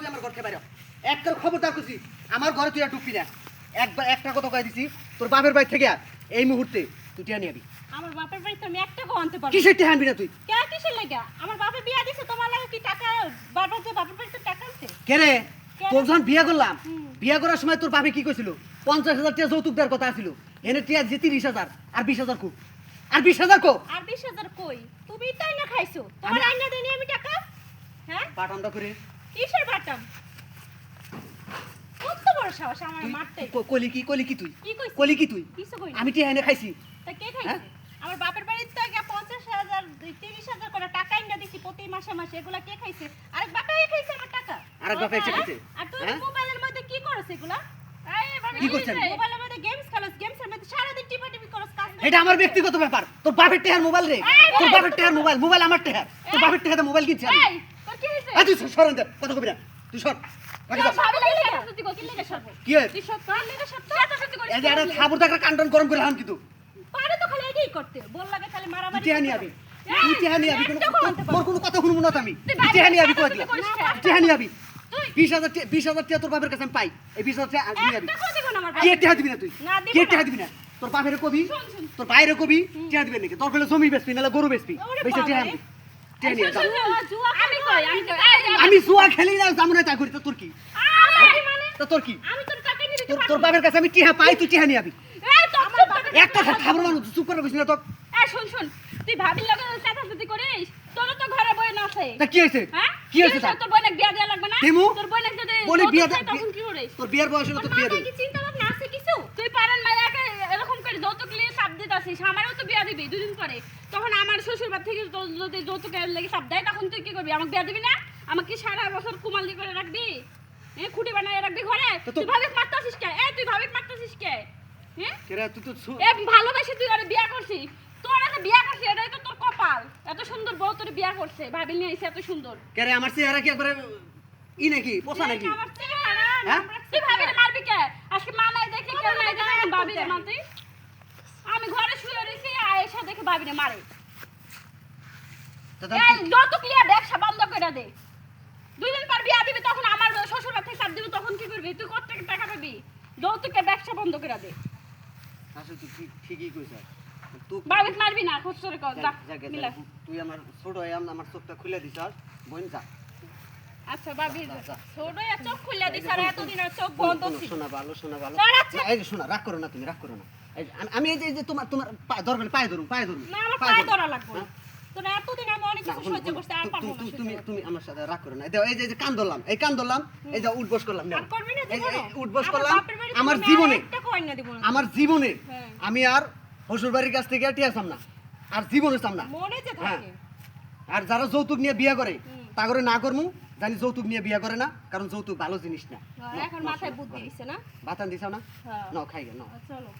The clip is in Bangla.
তুই আমার ঘর থেকে বাইরে একটা খবরদার করছি আমার ঘরে তুই আর ঢুকবি না একবার একটা কথা কয়ে দিছি তোর বাপের বাড়ি থেকে এই মুহূর্তে তুই টিয়া নিয়ে আবি আমার বাপের বাড়ি তো আমি একটা গো আনতে পারবো কিসের টিয়া আনবি না তুই কে কিসের লাগা আমার বাপে বিয়া দিছে তোমার লাগা কি টাকা বারবার যে বাপের বাড়িতে টাকা আনছে কে রে কে রে? তোর যখন বিয়ে করলাম হুম। বিয়ে করার সময় তোর বাপে কি কইছিল 50,000 টাকা যৌতুক দেওয়ার কথা ছিল এনে টিয়া যে 30,000 আর 20,000 কো আর 20,000 কো আর 20,000 কই তুমি তাই না খাইছো তোমার আইনা দেনি আমি টাকা হ্যাঁ বাটামটা করে কিসের বাটাম কত বড় সাহস আমার তুই মারতে কলি কি তুই কি কইছিস? কলি কি তুই কিছু কই না আমি টিয়া এনে খাইছি তা কে হ্যাঁ? খাইছে আমার বাপের বাড়িতে তো আগে 50,000 30,000 করে টাকা আইনা দিছি প্রতি মাসে মাসে এগুলা কে খাইছে আরেক বাপাই খাইছে আমার টাকা আরেক বাপাই হ্যাঁ? খাইছে? আর তুই হ্যাঁ? মোবাইলের মধ্যে কি করছ এগুলা কি করছেন? মোবাইলের মধ্যে গেমস খেলছ গেমসের মধ্যে সারা দিন টিপা করছ কাজ নাই। এটা আমার ব্যক্তিগত ব্যাপার তোর বাপের টেহার মোবাইল রে এই, তোর এই, বাপের টেহার মোবাইল আমার টেহার তোর বাপের টেহাতে মোবাইল কিনছি আমি এই তোর কি হইছে তুই সরেন দে কথা কবি না তুই সর বাকি তুই দাও। সব লাগি সত্যি কো কি লাগে সব কি হয়? তুই সব লাগে সব সত্যি করিস এই যে একটা খাবার টাকা কান্ডন গরম করে হান কিন্তু পারে তো খালি এটাই করতে বল লাগে খালি তুই মারামারি টেহা নিয়ে আবি তুই টেহা নিয়ে আবি তোর কোনো কথা শুনবো না তো আমি তুই তুই টেহা নিয়ে আবি কই তুই দিলাম করিস কেন? টেহা নিয়ে আবি তুই 20,000 টাকা তোর বাপের কাছে আমি পাই এই 20,000 টাকা আমি নিয়ে আবি একটা কথা কোন আমার কে টেহা দিবি না তুই না, দিব কে না। টেহা দিবি না তোর বাপের কবি শোন, শোন। তোর বাইরে কবি টেহা দিবি নাকি তোর ফলে জমি বেচবি নালে গরু বেচবি ওরে বেচে টেহা বাবা রে। আনবি টেহা নিয়ে যাও জুয়া আমি কই আমি জুয়া খেলি না জামু না তা করি তো তোর কি মানে তা তোর কি আমি তোর টাকা নিয়ে দিতে তোর পারবো তোর বাপের কাছে আমি টিহা পাই তুই টিহা নিয়ে আবি এই তো আমার বাপের একটা খাবার মানুষ চুপ করে বসবি না তো এই শুন শুন তুই ভাবির লগে চাচাচাচি করিস তোর তো ঘরে বই না আছে তা কি হয়েছে হ্যাঁ কি হয়েছে তার? তোর বোনের বিয়া দেয়া লাগবে না দিমু? তোর বোনের যদি বলি বিয়া যৌতুক চাই, তখন কি করিস তোর বিয়ের বয়স হলো তোর তোর বিয়ে মাথায় দেবে কি চিন্তা ভাবনা আছে কিছু তুই পারেন মাইয়াকে এরকম করে যৌতুক নিয়ে চাপ দিতাছিস আমারও তো বিয়া দিবি দুদিন পরে তখন আমার শ্বশুর বাড়ি থেকে যদি যৌতুকের লেগে চাপ দেয় তখন তুই কি করবি আমাকে বিয়া দিবি না আমাকে কি সারা বছর কুমালি করে রাখবি খুঁটি বানায় রাখবি ঘরে তো তুই ভাবিক মারতাছিস কে তুই ভাবিক মারতাছিস কে হ্যাঁ কেরা তুই তো ভালোবাসি তুই ওরে বিয়া করছিস তোর একটা বিয়া করছিস এটাই তো তোর কপাল এত সুন্দর বউ তোর বিয়া করছে ভাবি নিয়ে এসে এত সুন্দর কেরে আমার চেহারা কি একবারে ই নাকি পোষা নাকি আমার চেহারা, হ্যাঁ? তুই ভাবিরে মারবি কে আজকে মা নাই দেখে কেউ নাই দেখে ভাবিরে মারতি আমি ঘরে শুয়ে রইছি আয়েশা দেখে ভাবিরে মারে তা এই যৌতুক লিয়া ব্যবসা বন্ধ করে দে দুই দিন পর বিয়া দিবি তখন আমার শ্বশুর বাড়ি থেকে চাপ দিবি তখন কি করবি তুই কত টাকা পাবি যৌতুকের ব্যবসা বন্ধ করে দে আসলে তুই ঠিকই কইছিস তুই ভাবিক মারবি না খোঁজ করে কর যা মিলা তুই আমার ছোট হয়ে আমার চোখটা খুলে দিছস বোন যা আচ্ছা ভাবি ছোট চোখ খুলে দিছ আর এতদিন আর চোখ বন্ধ ছিল শোনা ভালো তোর আচ্ছা। এই যে শোনা রাগ করো না তুমি রাগ করো না এই যে আমি এই যে তোমার দরকার পায়ে ধরুন না আমার পায়ে ধরা লাগবে না তোর এতদিন আমি অনেক কিছু সহ্য করতে আর পারবো না তুমি তুমি আমার সাথে রাগ করো না এই যে কান ধরলাম এই যে উঠবস করলাম আর করবি না এই জীবনে যে উঠবস আমার করলাম বাপের বাড়িতে আমার তুমি জীবনে একটা কইন না দিব না আমার জীবনে হ্যাঁ। আমি আর শ্বশুর বাড়ির কাছ থেকে আর টিয়াছাম না আর জীবনে চাম না মনে যে হ্যাঁ। থাকে আর যারা যৌতুক নিয়ে বিয়ে করে হুম। তা করে না করমু জানি যৌতুক নিয়ে বিয়ে করে না কারণ যৌতুক ভালো জিনিস না এখন মাথায় বুদ্ধি দিছে না বাতান দিছাও না হ্যাঁ নাও খাই গে নাও চলো